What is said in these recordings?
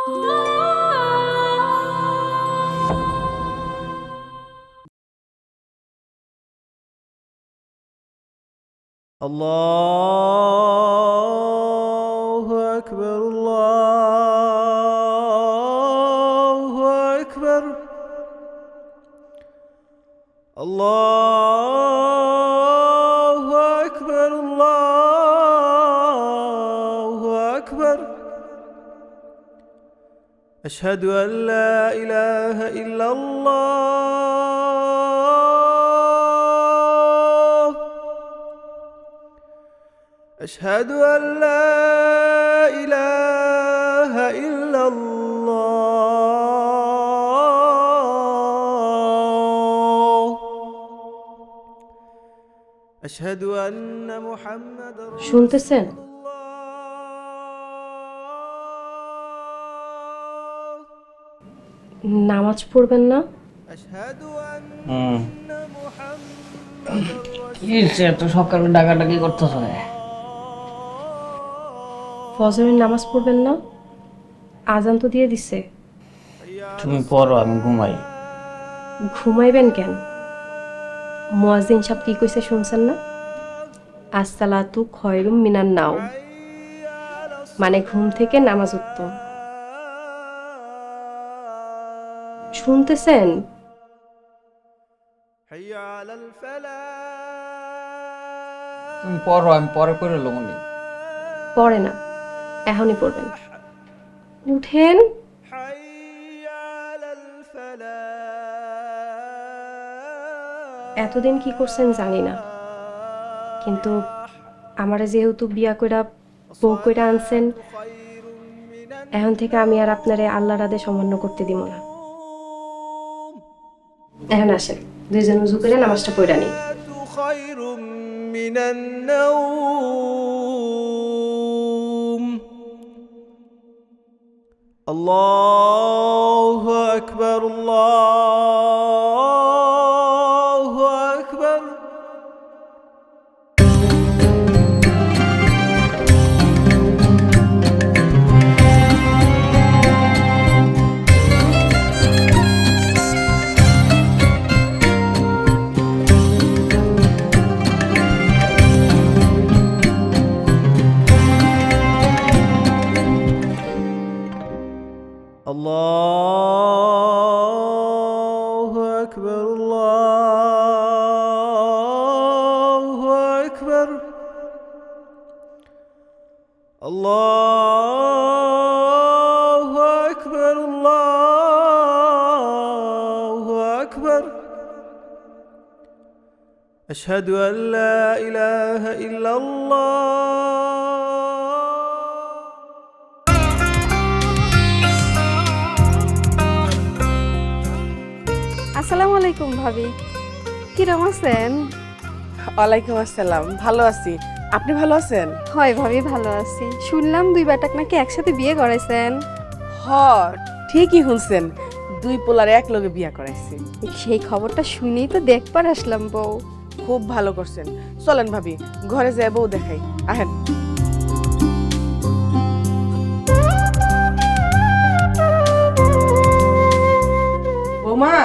الله أكبر الله أكبر الله أكبر الله أكبر أشهد أن لا إله إلا الله أشهد أن لا إله إلا الله أشهد أن محمد শুনতেছেন? নামাজ পড়বেন না? أشهد أن محمد কি এত সকালে ডাকাডাকি করতেছ? ফজরের নামাজ পড়বেন না? আজান তো দিয়ে দিছে। তুমি পড়ো, আমি ঘুমাই। ঘুমাইবেন কেন? মুয়াজ্জিন সাহেব কি কইছে শুনছেন না? আসসালাতু খয়রুম মিনান নাও, মানে ঘুম থেকে নামাজ উত্তম। শুনতেছেন? حي على الفلاح তুমি পড়ো, আমি পরে করে লমনি। পড়ে না, এখনই পড়বেন। উঠেন। حي على الفلاح এতদিন কি করছেন জানি না, কিন্তু আমারে যেহেতু বিয়া কইরা বউ কইরা আনছেন, এখন থেকে আমি আর আপনারে আল্লাহর আদেশ অমান্য করতে দিব না। এখন আসেন, দুইজন উযু করে নামাজটা পড়া নিই। خير من النوم الله أكبر الله أكبر الله أكبر الله أكبر الله أكبر الله أكبر أشهد أن لا إله إلا الله আসসালামু আলাইকুম ভাবি, কিরম আছেন? ওয়ালাইকুম আসসালাম, ভালো আছি। আপনি ভালো আছেন? হয় ভাবি, ভালো আছি। শুনলাম দুই বেটাক নাকি একসাথে বিয়ে করাইছেন। হ, ঠিকই শুনছেন, দুই পোলার এক লগে বিয়া করাইছি। সেই খবরটা শুনেই তো দেখবার আসলাম বউ। খুব ভালো করছেন। চলেন ভাবি, ঘরে যাই বউ দেখাই। আহেন। বৌমা,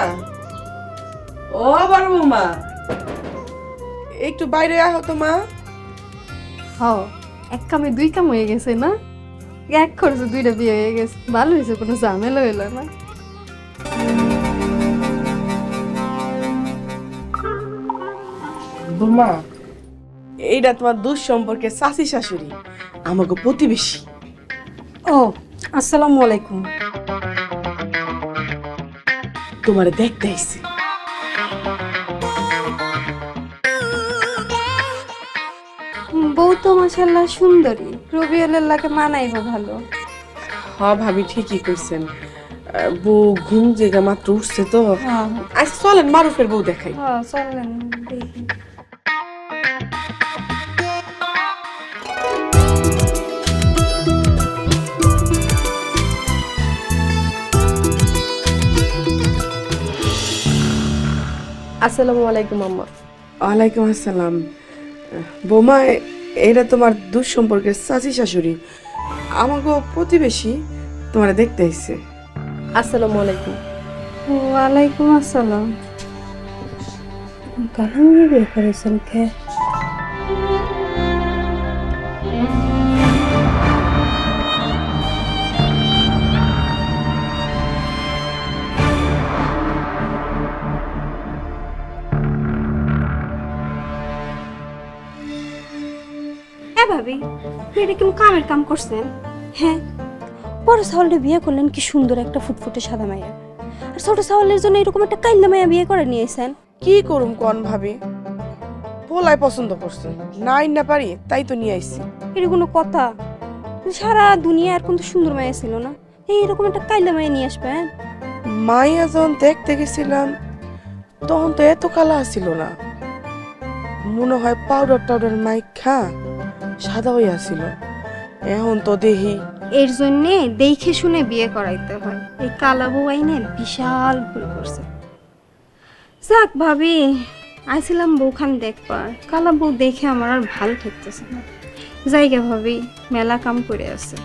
ও আবার বৌমা, একটু বাইরে আহ তো মা। হ, এক কামে দুই কাম হয়ে গেছে না? এক খরচে দুইটা বিয়ে হয়ে গেছে, ভালো হয়েছে, কোনো ঝামেলা হইল না। বৌমা, এইটা তোমার দুঃসম্পর্কে চাচি শাশুড়ি, আমাকে প্রতিবেশী। ও, আসসালামু আলাইকুম। তোমারে দেখতে আইছি। বউ তো মাশাআল্লাহ সুন্দরী, রবিউলের লাগে মানাইব ভালো। হ ভাবি, ঠিকই কইছেন। বউ ঘুম জেগা মাত্র উঠছে তো। আচ্ছা চলেন মারুফের বউ দেখাই। হ্যাঁ চলেন দেখি। আসসালামু আলাইকুম আম্মা। ওয়ালাইকুম আসসালাম। বৌমা, এটা তোমার দুঃসম্পর্কের চাচি শাশুড়ি, আমাকে প্রতিবেশী। তোমারে দেখতে আইছে। আসসালামু আলাইকুম। ওয়ালাইকুম আসসালাম। কারণ বিয়ে করেছেন কে? ভাবি এটা কেমন কামের কাম করছেন? হ্যাঁ, বড় সাওয়ালটা বিয়ে করলেন, কি সুন্দর একটা ফুটফুটে সাদা মাইয়া, আর ছোট সাওয়ালের জন্য এরকম একটা কাইল্লা মাইয়া বিয়ে করে নিয়েছেন। কি করুম কোন ভাবি, পোলাই পছন্দ করছে, নাই না পারি তাই তো নিয়ে আইছি। এটা কোনো কথা? সারা দুনিয়া আর কোন সুন্দর মাইয়া ছিল না, এইরকম একটা কাইল্লা মাইয়া নিয়ে আসবেন? মাইয়া যখন দেখতে গেছিলাম তখন তো এত কালা ছিল না, মনে হয় পাউডার টাউডার মাইখা সাদা হয়ে আসছিল। এখন তো দেখি এর জন্যে দেখে শুনে বিয়ে করাইতে হয়। এই কালা বউ আইনে বিশাল ভুল করছে। যাক ভাবি, আইছিলাম বউখান দেখবার, কালা বউ দেখে আমার আর ভালো ঠেকতেছে না। জায়গা ভাবি, মেলা কাম করে আছে।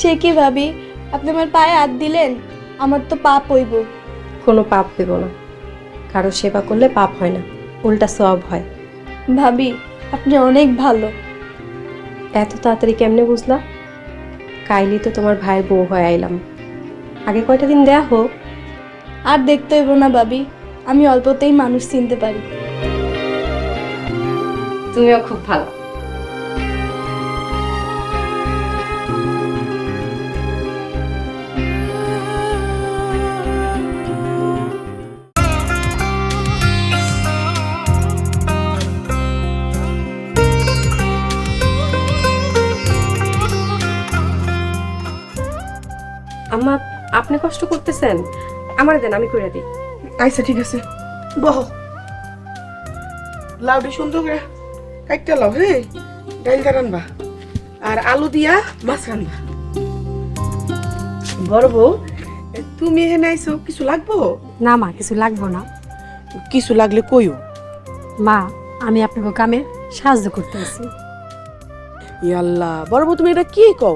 সে কি ভাবি, আপনি আমার পায়ে হাত দিলেন? আমার তো পাপ হইব। কোনো পাপ হইব না, কারো সেবা করলে পাপ হয় না, উল্টা সওয়াব হয়। ভাবি আপনি অনেক ভালো। এত তাড়াতাড়ি কেমনে বুঝলা? কাইলি তো তোমার ভাইয়ের বউ হয়ে আইলাম, আগে কয়টা দিন দেয়া হোক। আর দেখতে হইব না ভাবি, আমি অল্পতেই মানুষ চিনতে পারি। তুমিও খুব ভালো। আম্মা, আপনি কষ্ট করতেছেন, আমার দেন, আমি করে দিই। আচ্ছা ঠিক আছে, বহ। লাউডি সুন্দর করে কাটতে লাও। হ্যাঁ, ডাইলটা রানবা আর আলু দিয়া মাছ রানবা। বড় বউ, তুমি এখানে আইছো, কিছু লাগবো? না মা, কিছু লাগবো না। কিছু লাগলে কইও। মা, আমি আপনাকে কামে সাহায্য করতে আছি। ইয়াল্লাহ, বড় বউ তুমি এটা কি কও?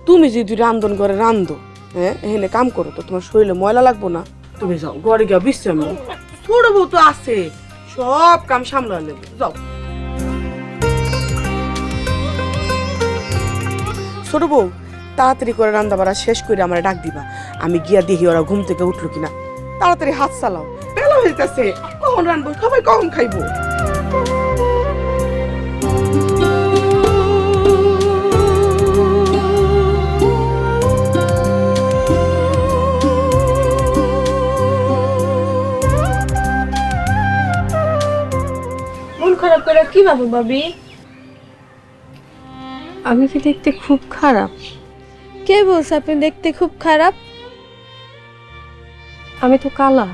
তুমি যদি রান্ধন করে রান্ধো, হ্যাঁ এখানে কাম করো তো তোমার শরীরে ময়লা লাগবো না? তুমি যাও ঘরে গিয়া বিশ্রাম নাও। ছোট বউ তো আছে, সব কাম সামলা নেবে, যাও। ছোট বউ, তাড়াতাড়ি করে রান্না বাড়া শেষ করে আমার ডাক দিবা, আমি গিয়া দেখি ওরা ঘুম থেকে উঠলো কিনা। তাড়াতাড়ি হাত চালাও, বেলা হইতেছে, কখন রানবো, সবাই কখন খাইবো? মন খারাপ করে কি ভাবো ভাবি? আমি কি দেখতে খুব খারাপ? কে বলছে আপনি দেখতে খুব খারাপ? আমি তো কালা।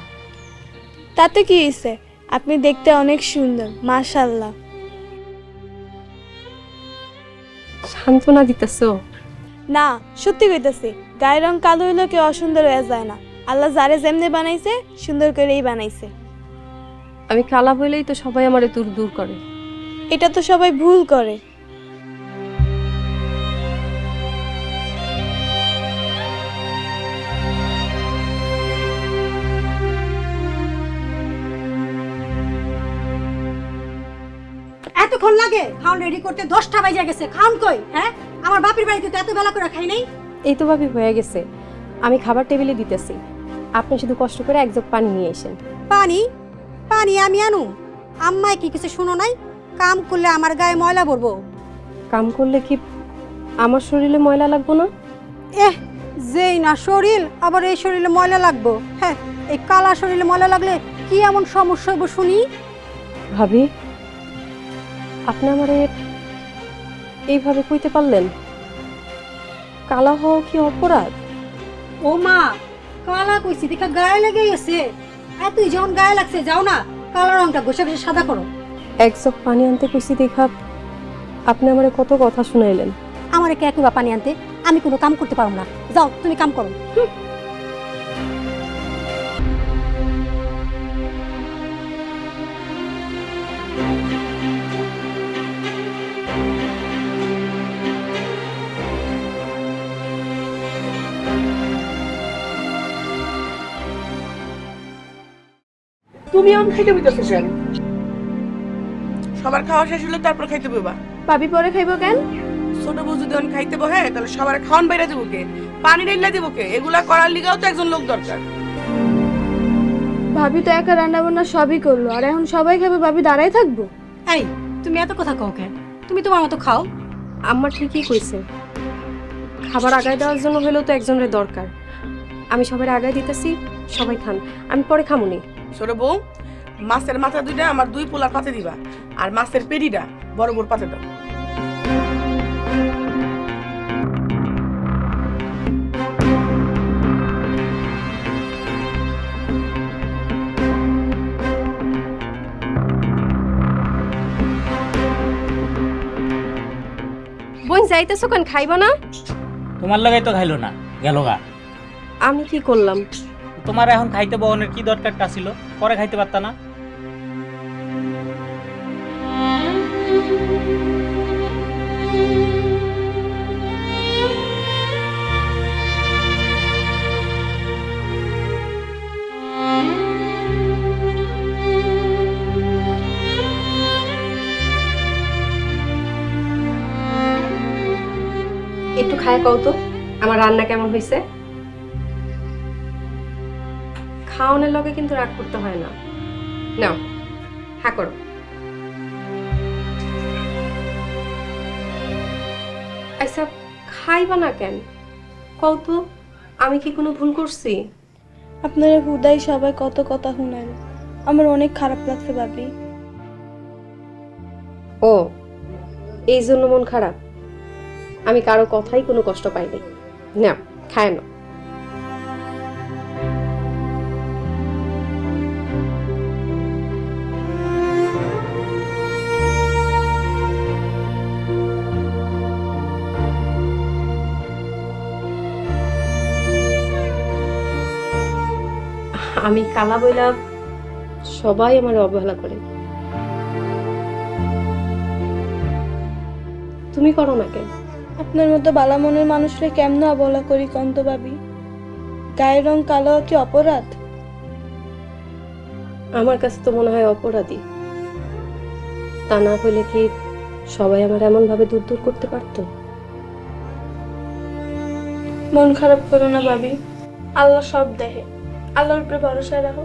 তাতে কি হয়েছে, আপনি দেখতে অনেক সুন্দর, মাশাআল্লাহ। সান্ত্বনা দিতেছো? না, সত্যি কইতাছি, গায়ের রং কালো হইলে কেউ অসুন্দর হয়ে যায় না। আল্লাহ যারে যেমনে বানাইছে সুন্দর করেই বানাইছে। আমি কালা বলেই তো সবাই আমারে দূর দূর করে। এটা তো সবাই ভুল করে। এতক্ষণ লাগে খাওন রেডি করতে? 10টা বাজে গেছে, খাওন কই? হ্যাঁ, আমার বাপের বাড়িতে তো এত বেলা করে খাই নাই। এই তো ভাবি হয়ে গেছে, আমি খাবার টেবিলে দিতেছি, আপনি শুধু কষ্ট করে এক জগ পানি নিয়ে এসেন। পানি? পানি আমি আনু? আম্মায় কি কিছু শুনো নাই? কাম করলে আমার গায়ে ময়লা পড়বো। কাম করলে কি আমার শরীরে ময়লা লাগবো না? যেই না শরীর, আবার এই শরীরে ময়লা লাগবো? হ্যাঁ, এই কালা শরীরে ময়লা লাগলে কি এমন সমস্যা হইব শুনি? ভাবি, আপনি আমারে এইভাবে কইতে পারলেন? কালা হওয়া কি অপরাধ? ও মা, কালা কইছি দেখা গায়ে লেগে গেছে। তুই যখন গায়ে লাগছে যাও না কালো রংটা ঘষে ঘষে সাদা করো। এক চোখ পানি আনতে কইছি দেখা আপনি আমারে কত কথা শুনাইলেন। আমার একে একই পানি আনতে, আমি কোনো কাম করতে পারবো না। যাও তুমি কাম করো। তুমি এখন খাইতে বইতেছো কেন? সবার খাওয়া শেষ হলে তারপর খাইতে বইবা। ভাবি পরে খাইবো কেন? ছোট বউ যদি এখন খাইতে বহে তাহলে সবার খাওয়ান বাইরে দেবো কে, পানি ঢেলে দেবো কে? এগুলা করার লিগাও তো একজন লোক দরকার। ভাবি তো একা রান্না বান্না সবই করলো, আর এখন সবাই খাবে, ভাবি দাঁড়াই থাকবো? এই তুমি এত কথা কও কেন? তুমি তোমার মতো খাও। আম্মা ঠিকই কইছে, খাবার আগায় দেওয়ার জন্য হলেও তো একজনের দরকার। আমি সবার আগায় দিতেছি, সবাই খান, আমি পরে খামুনি। ছোট বউ, মাছের মাথা দুইটা আমার 2 পোলার পাতে দিবা, আর মাছের পেটিটা বড় বড় পাতে দাও। বোন যাইতেছো কেন, খাইবা না? তোমার লাগাই তো খাইলো না, গেল গা। আমি কি করলাম? তোমার এখন খাইতে বহনের কি দরকারটা ছিল? পরে খাইতে পারতা না? একটু খায় কও তো আমার রান্না কেমন হয়েছে। খাওয়ানোর লগে কিন্তু রাগ করতে হয় না। নাও হ্যাঁ করো। আচ্ছা খাইবা না কেন কও তো, আমি কি কোনো ভুল করছি? আপনারা হুদাই সবাই কত কথা শুনায়, আমার অনেক খারাপ লাগছে ভাবি। ও এই জন্য মন খারাপ? আমি কারো কথাই কোনো কষ্ট পাইনি। না খায় না। আমি কালা বইলা সবাই আমার অবহেলা করে, তুমি করো না কেন? আপনার মতো বালা মনের মানুষরা কেমন অবহেলা করি কন্ত ভাবি? গায়ের রং কালো কি অপরাধ? আমার কাছে তো মনে হয় অপরাধী। তা না হলে কি সবাই আমার এমন ভাবে দূর দূর করতে পারতো? মন খারাপ করো না ভাবি, আল্লাহ সব দেখে। আল্লাহর উপরে ভরসা রাখো,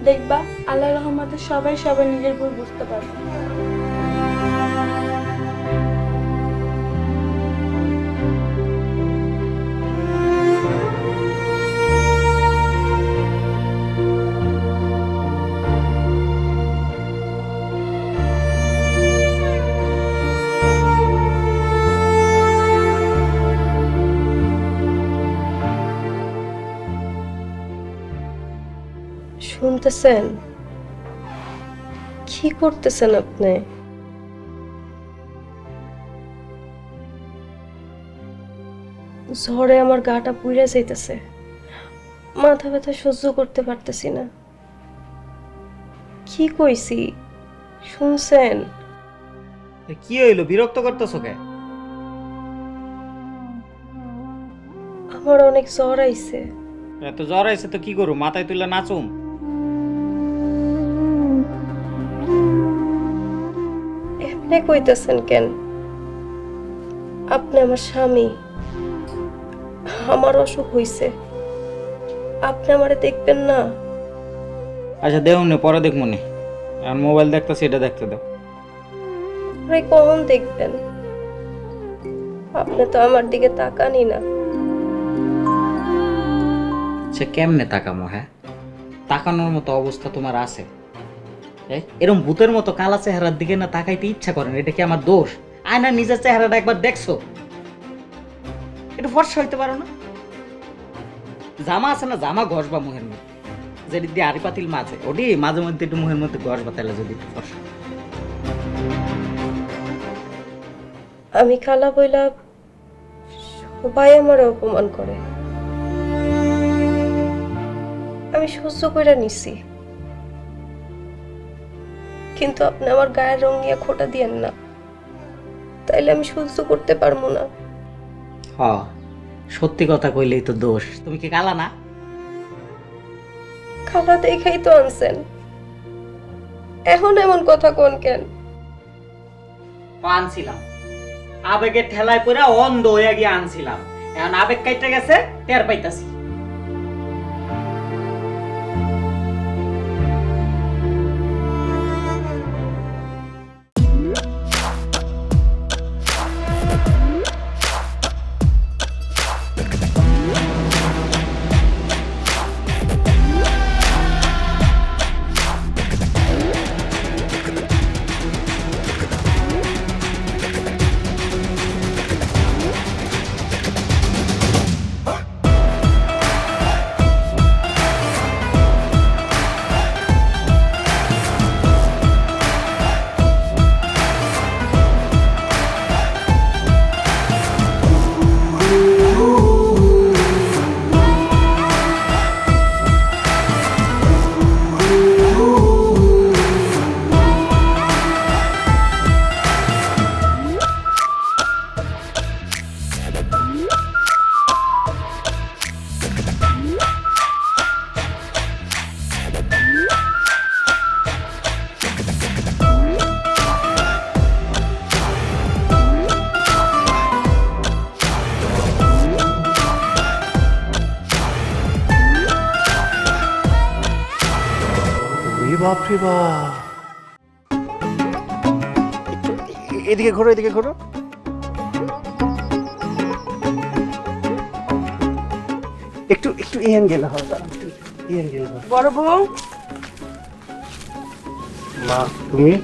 দেখবা আল্লাহর রহমতে সবাই সবাই নিজের ভুল বুঝতে পারবে। শুনতেছেন? কি করতেছেন আপনি? ঝড়ে আমার গাটা পুড়ে যাইতেছে, মাথা ব্যথা সহ্য করতে পারতেছি না। কি কইছি শুনছেন? কি হইলো, বিরক্ত করতেছো কে? আমার অনেক জ্বর আইছে। এত জ্বর আইছে তো কি করু, মাথায় তুলে নাচুম? এমনি কইতেছেন কেন? আপনি আমার স্বামী, আমার অসুখ হইছে, আপনি আমারে দেখবেন না? আচ্ছা দেও নে, পরে দেখবো নি। আর মোবাইল দেখতেছি, এটা দেখতে দাও। আরে কখন দেখবেন? আপনি তো আমার দিকে তাকানি না। সে কেমনে তাকামো? হ্যাঁ, তাকানোর মতো অবস্থা তোমার আছে? এরকম ভূতের মতো কালা চেহারার দিকে না তাকাইতে ইচ্ছা করেন, এটা কি আমার দোষ? আয়না নিজের চেহারাটা একবার দেখছো? একটু ফর্সা হইতে পারো না? জামা আছে না, জামা ঘষবা মুহের মধ্যে, যেটি দিয়ে আড়ি পাতিল মাঝে, ওটি মাঝে মধ্যে একটু মুহের মধ্যে ঘষবা, তাহলে যদি একটু ফর্সা। আমি কালা বইলা সবাই আমার অপমান করে, আমি সহ্য করে নিছি, কিন্তু আপনি আমার গায়ের রং নিয়ে খোটা দিয়েন না, তাইলে আমি সহ্য করতে পারবো না। হ, সত্যি কথা কইলেই তো দোষ। তুমি কি কালা না? কালা দেখাই তো আনছেন, এখন এমন কথা কোন কেন? আনছিলাম, আবেগের ঠেলায় পড়ে অন্ধ হয়ে গিয়ে আনছিলাম, এখন আবেগ কাইটে গেছে, টের পাইতাছি। বাপরে বাপ, এদিকে ঘোরো, এদিকে ঘোরো। একটু একটু এই অ্যাঙ্গেল হও, এই অ্যাঙ্গেল হও। বড় বউ, মা তুমি?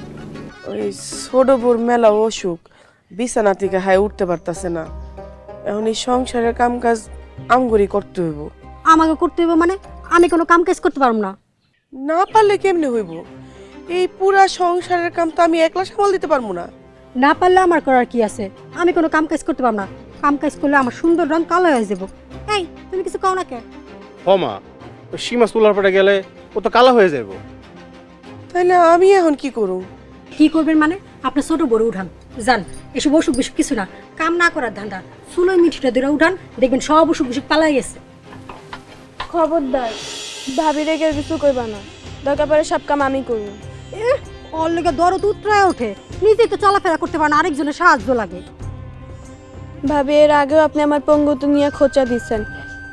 ওই ছোট বউর মেলা অসুখ, বিছানা থেকে হাই উঠতে পারতাছে না। এখন এই সংসারের কাম কাজ আমগরি করতে হইব। আমাকে করতে হবে মানে? আমি কোনো কাম কাজ করতে পারবো না। না পারলে কেমনে হইব? এই পুরা সংসারের কাম তো আমি একলা সামাল দিতে পারবো না। না পারলে আমার করার কি আছে? আমি কোনো কাম কাজ করতে পারবো না। কাম কাজ করলে আমার সুন্দর রং কালো হয়ে যাবো। এই তুমি কিছু কও না কে? ও মা, ওই সীমা চুলার পরে গেলে ও তো কালা হয়ে যাবো। তাইলে আমি এখন কি করুম? কি করবেন মানে? আপনার ছোট বড় উঠান যান, এসব অসুখ বিসুখ কিছু না, কাম না করার ধান্দা। চুলোয় মিঠিটা ধরে উঠান, দেখবেন সব অসুখ বিসুখ পালাই গেছে। খবরদার, ভাবি রেখে কিছু কইবা না, দরকার পড়ে সব কাম আমি করব। ওর লেগে দরদ উতরায় ওঠে, নিজেই তো চলাফেরা করতে পারে না, আরেকজনের সাহায্য লাগে। ভাবি, এর আগেও আপনি আমার পঙ্গুত্ব নিয়ে খোঁচা দিচ্ছেন,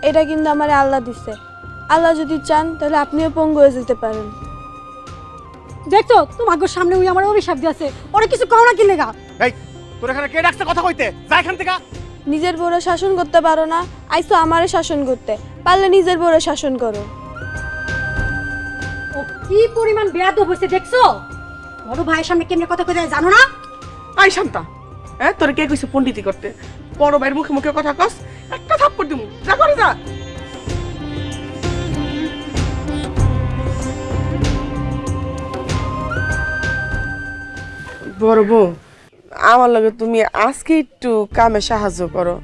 এটা কিন্তু আমার আল্লাহ দিচ্ছে। আল্লাহ যদি চান তাহলে আপনিও পঙ্গু হয়ে যেতে পারেন। দেখছো তোমাকে সামনে ওই আমার অভিশাপ দিয়েছে, ওরা কিছু কও না কি লেগা? এই তোর এখানে কে ডাকছে কথা কইতে? যা এখান থেকে। নিজের বউরে শাসন করতে পারো না, আইসো আমারে শাসন করতে, পারলে নিজের বউরে শাসন করো। ও কি পরিমাণ বেয়াদব হইছে দেখছো? বড় ভাইয়ের সামনে কেমনে কথা কইতে হয় জানো না? আই শান্তা, হ্যাঁ তোর কে কইছে পণ্ডিতি করতে? বড় ভাইয়ের মুখে মুখে কথা কস, একটা থাপ্পড় দিমু। যা করে যা। বড় বউ, আমার লগে তুমি আজকে একটু কামে সাহায্য করো।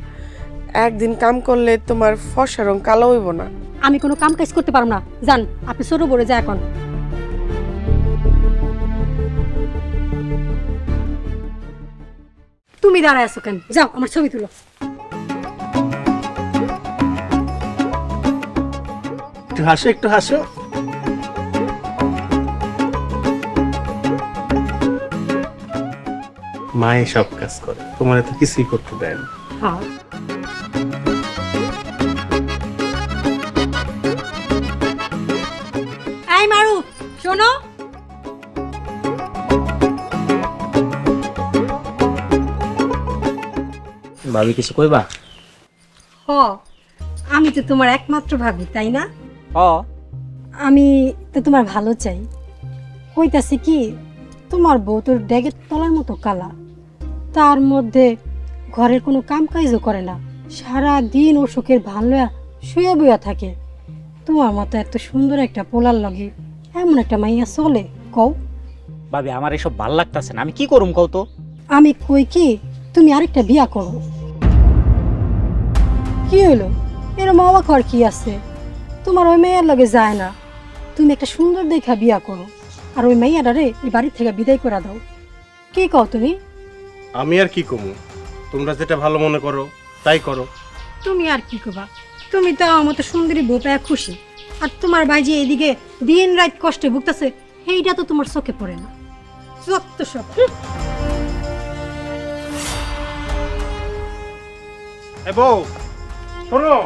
একদিন কাম করলে তোমার ফর্সা রং কালো হইব না। আমি কোনো কাম কাজ করতে পারবো না, জান আপনি ছোট বড় যা। এখন তুমি দাঁড়ায় আছো কেন? যাও আমার ছবি তুলো। একটু হাসো, একটু হাসো। মায়ে সব কাজ করে, তোমার তো কিছুই করতে দেয় না। হ্যাঁ এই মারু শোনো, ভাবি কিছু কইবা? হ আমি তো তোমার একমাত্র ভাবি, তাই না? হ, আমি তো তোমার ভালো চাই। কইতাছি কি, তোমার বউ তোর ড্যাগের তলার মতো কালা, তার মধ্যে ঘরের কোনো কাম কাজও করে না, সারা দিন অসুখের ভালো শুয়ে বইয়া থাকে। তোমার মতো এত সুন্দর একটা পোলার লগে এমন একটা মাইয়া চলে কও? ভাবি আমার এসব ভাল লাগতেছে না, আমি কি করুম কও তো? আমি কই কি তুমি আরেকটা বিয়া করো। কি হলো এরম অবাক হওয়ার কি আছে? তোমার ওই মেয়ের লগে যায় না, তুমি একটা সুন্দর দেখা বিয়া করো আর ওই মেয়েটারে এই বাড়ি থেকে বিদায় করে দাও। কি কও তুমি? আমি আর কি কমু, তোমরা যেটা ভালো মনে করো তাই করো। তুমি আর কি করবা? তুমি তো আমার মতো সুন্দরী বউ পেয়ে খুশি, আর তোমার ভাই যে এদিকে দিন রাত কষ্টে ভুগতেছে সেইটা তো তোমার চোখে পড়ে না। যত সব এ বউ শোনো,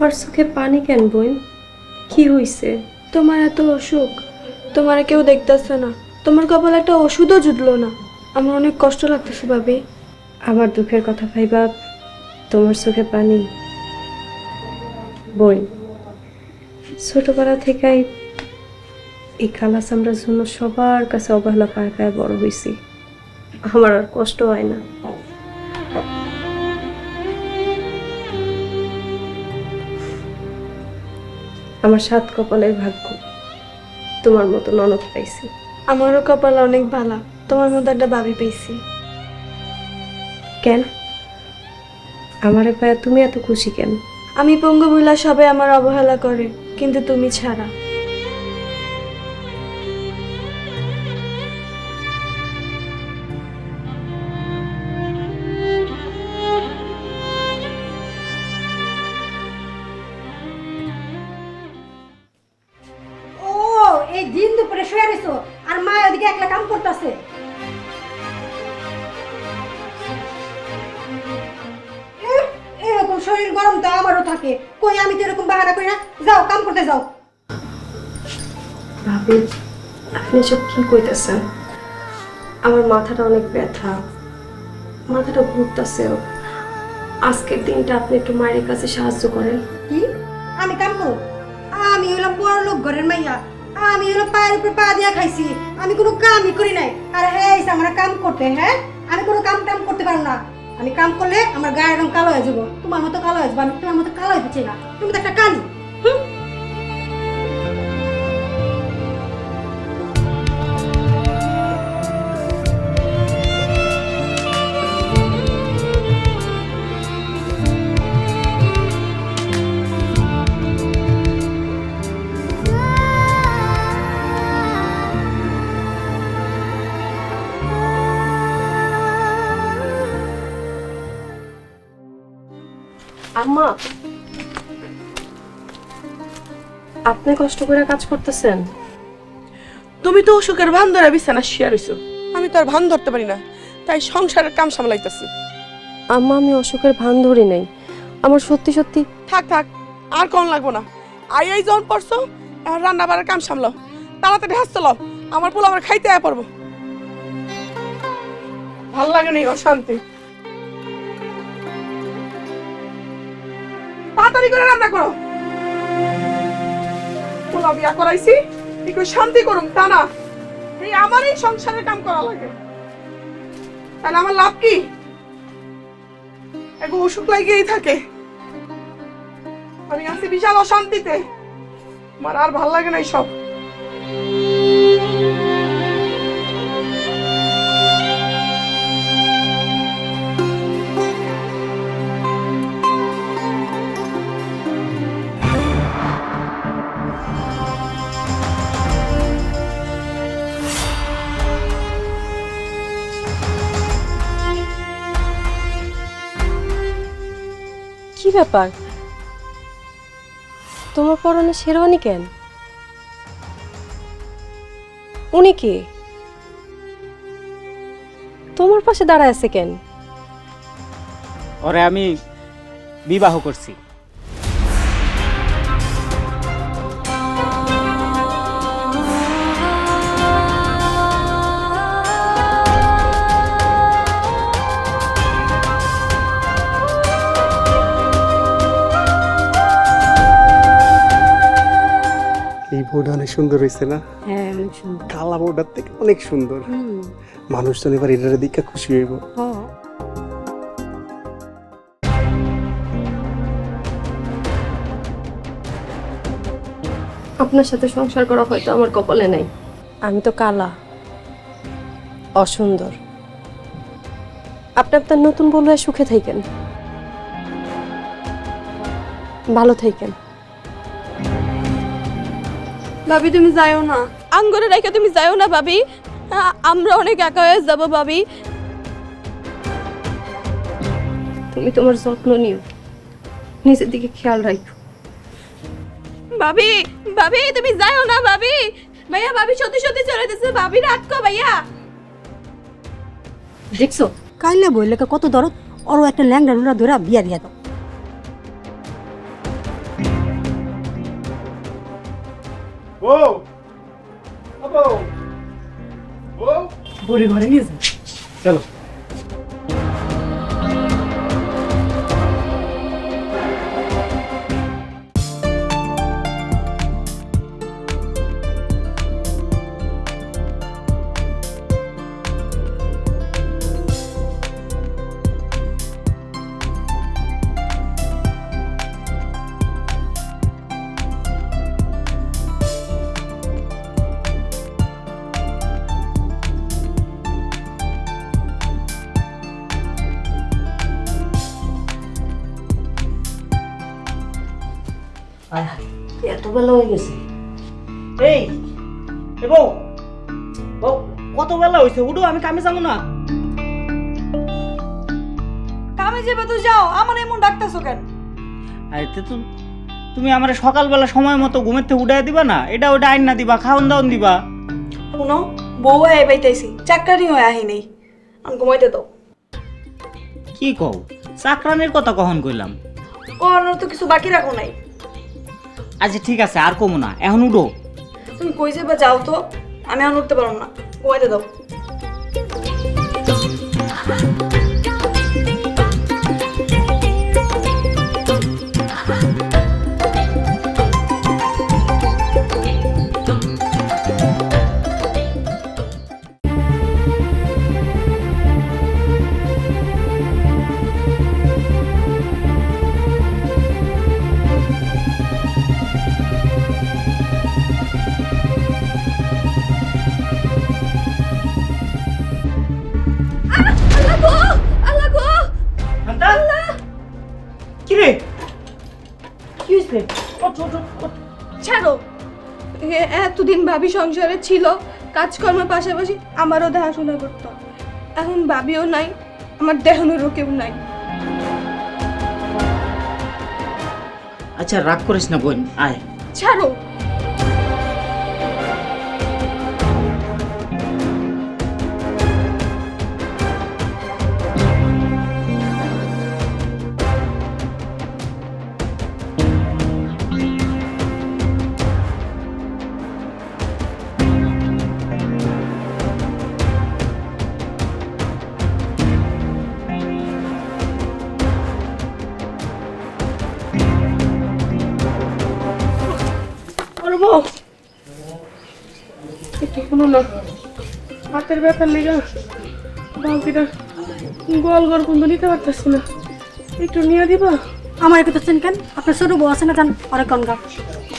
আমার চোখে পানি কেন বোন? কি হইছে? তোমার এত অসুখ, তোমার কেউ দেখতেছে না, তোমার কপালে একটা ওষুধও জুটলো না। আমার অনেক কষ্ট লাগতেছে ভাবি। আমার দুঃখের কথা ভাইবা তোমার চোখে পানি? বোন, ছোটবেলা থেকেই এই কালা চামড়ার জন্য সবার কাছে অবহেলা পায় পায় বড় হয়েছি। আমার আর কষ্ট হয় না। আমার সাত কপালের ভাগ্য তোমার মতো ননদ পাইছি। আমারও কপাল অনেক ভালো, তোমার মতো একটা ভাবি পেয়েছি। কেন আমারে পায়া তুমি এত খুশি কেন? আমি পঙ্গু বুলা সবাই আমার অবহেলা করে, কিন্তু তুমি ছাড়া। ও এই দিন দুপুরে শুয়ে রইছো আর মা ওদিকে একলা কাম করতেছে। এরকম শরীর গরম তো আমারও থাকে, কই আমি তো এরকম বাহানা করি না। যাও কাম করতে যাও। ভাবি আপনি সব কি কইতেছেন? আমার মাথাটা অনেক ব্যথা, মাথাটা ঘুরতেছেও। আজকের দিনটা আপনি একটু মায়ের কাছে সাহায্য করেন। কি আমি কাম করো? আমি হলাম বড় লোক ঘরের মাইয়া, আমি হলো পায়ের উপর পা দিয়া খাইছি, আমি কোনো কামই করি নাই। আর হ্যাঁ আমার কাম করতে, হ্যাঁ আমি কোনো কাম টাম করতে পারবো না। আমি কাম করলে আমার গায়ের রং কালো হয়ে যাবো, তোমার মতো কালো হয়ে যাবো। আমি তোমার মতো কালো হয়ে না, তুমি তো একটা কালি। আম্মা, আপনি কষ্ট করে কাজ করতেছেন? তুমি তো অসুখের ভান ধরে বিছানা শুয়ে রইছো, আমি তো আর ভান ধরতে পারি না, তাই সংসারের কাম সামলাইতেছি। আম্মা আমি অসুখের ভান ধরি নাই, আমার সত্যি সত্যি। থাক থাক আর কোন লাগবো না। এই যখন পড়ছো এখন রান্না বাড়ার কাম সামলাও, তাড়াতাড়ি হাত চলাও, আমার পোলা আমার খাইতে আয়া পড়বো। ভাল লাগে নি অশান্তি। তাড়াতাড়ি করে রান্না করো। পোলা বিয়া করাইছি একটু শান্তি করুম, তা না এই আমারই সংসারের কাম করা লাগে, তাহলে আমার লাভ কি? এক অসুখ লাগিয়েই থাকে, আমি আছি বিশাল অশান্তিতে। আমার আর ভাল লাগে না সব। কি ব্যাপার, তোমার পরনে শেরওয়ানি কেন? উনি কে? তোমার পাশে দাঁড়ায় আছে কেন? ওরে আমি বিবাহ করছি। বউটা অনেক সুন্দর হয়েছে না? হ্যাঁ অনেক সুন্দর। কালা বউটার থেকে অনেক সুন্দর। মানুষজন এবার এটার দিকে খুশি হইব। আপনার সাথে সংসার করা হয়তো আমার কপালে নাই। আমি তো কালা, অসুন্দর। আপনি আপনার নতুন বলে সুখে থাকেন, ভালো থাকেন। ভাবি তুমি যাইও না, আঙ্গরে রেখে তুমি যাইও না ভাবি, আমরা অনেক একা হয়ে যাবো ভাবি। তুমি তোমার যত্ন নিও, নিজের দিকে খেয়াল রাখো। ভাবি ভাবি তুমি যাইও না ভাবি। ভাইয়া ভাবি সত্যি সত্যি চলে যাচ্ছে, ভাবি রাখো ভাইয়া। দেখছো কাইলে বইলে কত দরদ, ওরও একটা ল্যাংড়া লুলা ধরা বিয়া দিয়া দাও। বউ বউ বউ বুড়ি ঘরে নিয়ে যান। চলো। এত বেলা হয়ে গেছে। এই বউ বউ কত বেলা হয়েছে, উঠো, আমি কামে যাবো না। কামে যাবে তো যাও, আমার এমন ডাকতেছো কেন? আরে তো তুমি আমার সকালবেলা সময় মতো ঘুমের থেকে উঠাই দিবা না, এটা ওটা আইন না দিবা, খাওন দাওন দিবা। শুনো বউ হয়ে পাইতেছি, চাকরি হয়ে আহি নেই, আমি ঘুমাইতে দাও। কি কও, চাকরানের কথা কখন কইলাম? করার তো কিছু বাকি রাখো নাই। আচ্ছা ঠিক আছে, আর কমো না, এখন উঠো। তুমি কই যাবে যাও তো, আমি আর উঠতে পারবো না, ঘুমাইতে দাও। কি রে, কি হয়েছে? ছাড়ো, এতদিন ভাবি সংসারে ছিল, কাজকর্মের পাশাপাশি আমারও দেখাশোনা করতো। এখন ভাবিও নাই, আমার দেখানোরও কেউ নাই। আচ্ছা রাগ করিস না বোন, আয়। ছাড়ো, একটু শুনো না, হাতের ব্যথার লেগে বালতিটা গোল গোল বন্ধ নিতে পারতেছি না, একটু নিয়ে দিবা? আমার কথা শুন কেন? আপনার ছোট বউ আছে না জান, অনেক গঙ্গা।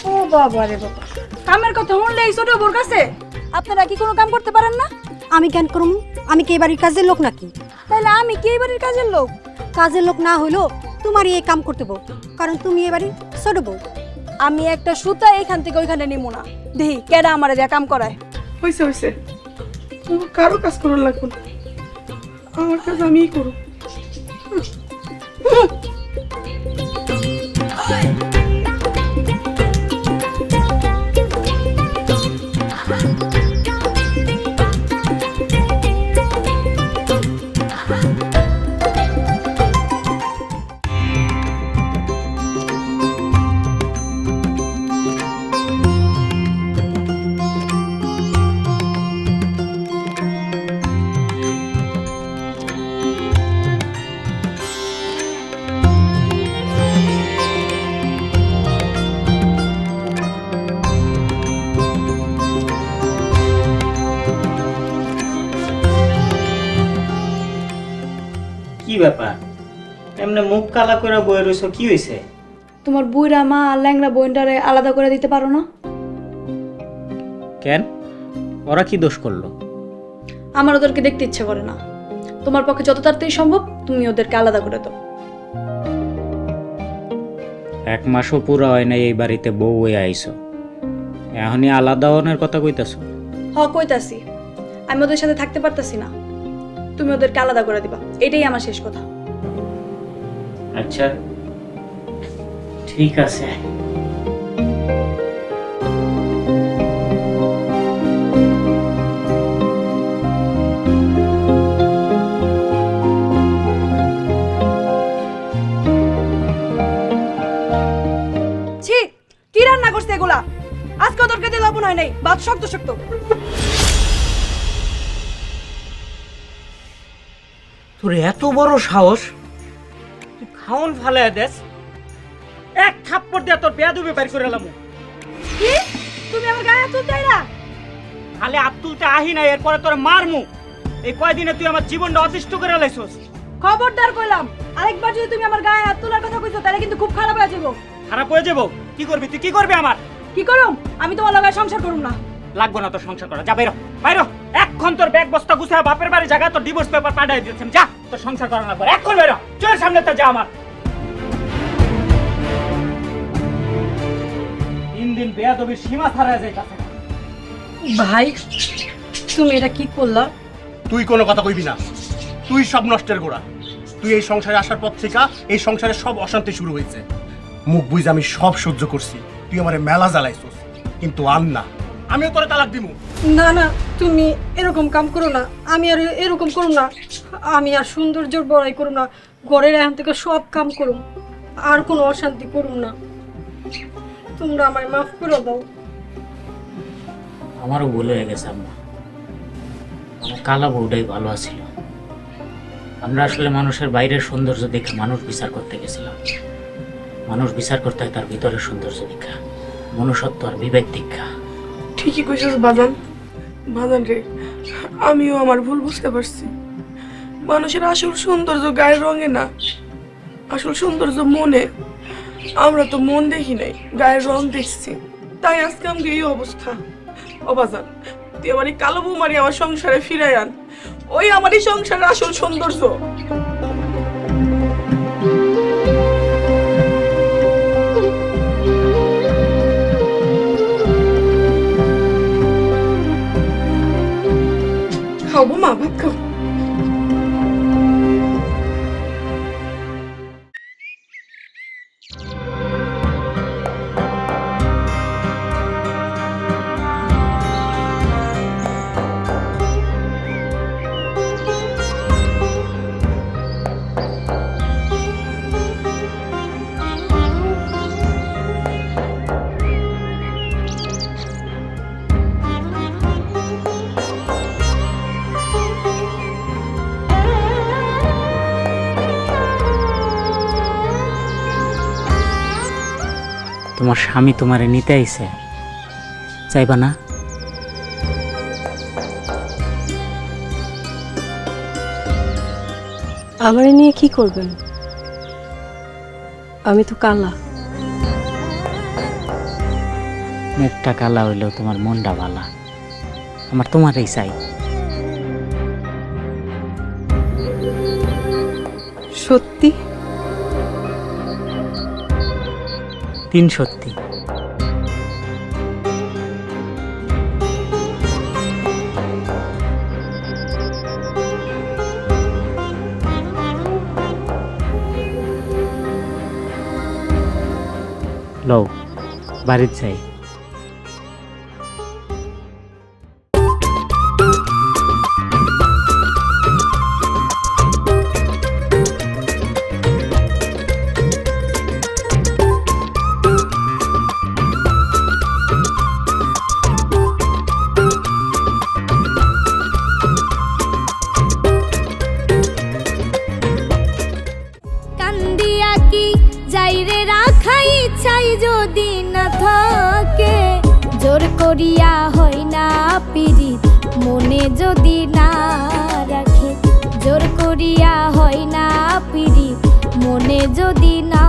ও বাবা রে বাবা, কামের কথা শুনলে এই ছোট বোর কাছে আপনারা কি কোনো কাম করতে পারেন না? আমি কেন করবো? আমি কি এই বাড়ির কাজের লোক নাকি? তাহলে আমি কি এই বাড়ির কাজের লোক? কাজের লোক না হইলেও তোমারই এই কাম করতে বউ, কারণ তুমি এ বাড়ির ছোট বউ। আমি একটা সুতা এইখান থেকে ওইখানে নিব না, দেখি কেডা আমার দিয়া কাম করায়। হয়েছে হয়েছে, কারো কাজ করার লাগবে না, আমার কাজ আমিই করব। কি ব্যাপার এমনি মুখ কালা করে বয়ে রইছো, কি হয়েছে? তোমার বুইরা মা আর ল্যাংড়া বোনটারে আলাদা করে দিতে পারো না? কেন, ওরা কি দোষ করলো? আমার ওদেরকে দেখতে ইচ্ছে করে না। তোমার পক্ষে যত তাড়াতাড়ি সম্ভব তুমি ওদেরকে আলাদা করে দাও। 1 মাসও পুরো হয় না এই বাড়িতে বউ হয়ে আইছো, এখনই আলাদা হওয়ার কথা কইতাছো? কইতাছি, আমি ওদের সাথে থাকতে পারতাছি না, তুমি ওদেরকে আলাদা করে দিবা, এটাই আমার শেষ কথা। আচ্ছা ঠিক আছে। ছি, কি রান্না করছে এগুলা? আজকে ওদেরকে দিয়ে লবণ হয় নাই, ভাত শক্ত শক্ত। তোর এত বড় সাহস, তুই খাওন ফালাইয়া দেস, এক থাপ্পড় দিয়ে তোর বেয়াদবি বের করে এলাম। কি তুমি আমার গায়ে হাত তুলতে আইলা? খালি হাত তুলতে আহি না, এরপরে তোর মারমু। এই কয়দিনে তুই আমার জীবনটা অতিষ্ঠ করে লাইছস। খবরদার কইলাম, আরেকবার যদি তুমি আমার গায়ে হাত তোলার কথা কইছো তাহলে কিন্তু খুব খারাপ হয়ে যাবো। খারাপ হয়ে যাবো? কি করবি তুই, কি করবি আমার? কি করুম? আমি তোমার লগে সংসার করুম না। লাগবো না তোর সংসার করা, যা বাইরো বাইরো। এখন তোর ব্যাগ বস্তা গুছায় বাপের বাড়ি জায়গা তোর ডিভোর্স পেপার পাঠাই দিয়েছেন, যা তোর সংসার করা লাগবে। এখন বাইরো, চোখের সামনে তো যা আমার। দিন দিন বেয়াদবির সীমা ছাড়ায় যাইতাছে। ভাই তুমি এটা কি করলা? তুই কোনো কথা কইবি না, তুই সব নষ্টের গোড়া। তুই এই সংসারে আসার পর থেকে এই সংসারে সব অশান্তি শুরু হয়েছে। মুখ বুঝ আমি সব সহ্য করছি, তুই আমারে মেলা জ্বালাইছস, কিন্তু আর না, আমিও তোরে তালাক দিমু। না না, তুমি এরকম কাম করো না। আমি আর এরকম করুম না। আমি আর সৌন্দর্যর বড়াই করুম না। ঘরের এখন থেকে সব কাম করুম, আর কোনো অশান্তি করুম না। তোমরা আমায় মাফ করে দাও। আমারও ভুল হয়ে গেছে আম্মা, আমার কালা বউটাই ভালো আছিল। আমরা আসলে মানুষের বাইরের সৌন্দর্য দেখে মানুষ বিচার করতে গেছিলাম। মানুষ বিচার করতে হয় তার ভিতরের সৌন্দর্য দেখা, মনুষ্যত্ব আর বিবেক দীক্ষা। ঠিকই কইছিস বাজান। বাজান রে, আমিও আমার ভুল বুঝতে পারছি। মানুষের আসল সৌন্দর্য গায়ের রঙে না, আসল সৌন্দর্য মনে। আমরা তো মন দেখি নাই, গায়ের রং দেখছি, তাই আজকে আমাকে এই অবস্থা। ও বাজান, তুই আমার এই কালো বৌমারি আমার সংসারে ফিরাই আন, ওই আমার এই সংসারের আসল সৌন্দর্য। খাও বৌমা, ভাত খাও। তোমার স্বামী তোমারে নিতে আইছে, চাইবা না? আমারে নিয়ে কি করবেন? আমি তো কালা। মুখটা কালা হইলেও তোমার মনটা ভালা, আমার তোমারই চাই। সত্যি? 3 সত্যি। লও বাড়িতে যাই। কান্দিয়া কি যাইরে রাখাই চাই যদি না থাকে, জোর করিয়া হয় না পিরিত মনে যদি না রাখে, জোর করিয়া হয় না পিরিত মনে যদি না